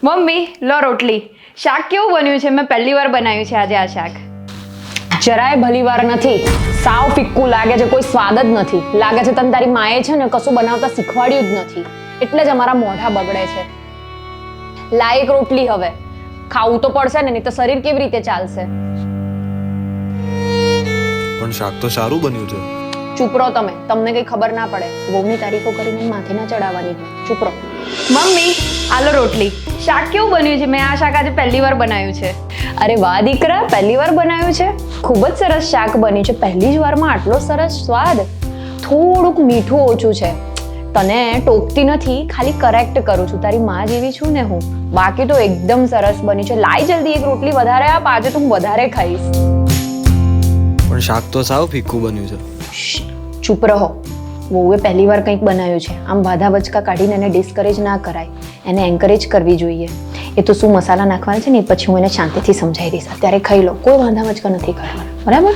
Mummy લો રોટલી. શાક કેવું બન્યું છે? મેં પહેલી વાર બનાવ્યું છે આજે આ શાક. જરાય ભલી વાર નથી. સાવ ફિક્કું લાગે છે, કોઈ સ્વાદ જ નથી. લાગે છે તને તારી માએ છે ને કશું બનાવતા શીખવાડ્યું જ નથી, એટલે જ અમારા મોઢા બગડે છે. લાયક રોટલી હવે ખાવું તો પડશે ને, નહીં તો શરીર કેવી રીતે ચાલશે? પણ શાક તો સારું બન્યું છે. ચૂપ રહો તમે, તમને કઈ ખબર ના પડે. વહુની તારીફો કરીને માથે ના ચડાવવાની હોય. ચૂપ રહો. મમ્મી આલો રોટલી. શાક કેવું બન્યું છે? મેં આ શાક આજે પહેલી વાર બનાવ્યું છે. અરે વાહ દીકરા, પહેલી વાર બનાવ્યું છે? ખૂબ જ સરસ શાક બન્યું છે. પહેલી જ વારમાં આટલો સરસ સ્વાદ. થોડુંક મીઠું ઓછું છે. તને ટોકતી નથી, ખાલી કરેક્ટ કરું છું. તારી માં જેવી છું ને હું. બાકી તો એકદમ સરસ બન્યું છે. લાઈ જલ્દી એક રોટલી વધારે આપ, આજે તો હું વધારે ખાઈશ. પણ શાક તો સાવ ફીક્કું બન્યું છે. ચૂપ રહો. વહુએ પહેલી વાર કંઈક બનાવ્યું છે, આમ વાધા વચકા કાઢીને એને ડિસ્કરેજ ના કરાય. એને એન્કરેજ કરવી જોઈએ. એ તો શું મસાલા નાખવાના છે ને, પછી હું એને શાંતિથી સમજાવી દઈશ. અત્યારે ખાઈ લો, કોઈ વાંધા વચકા નથી કરવાના, બરાબર?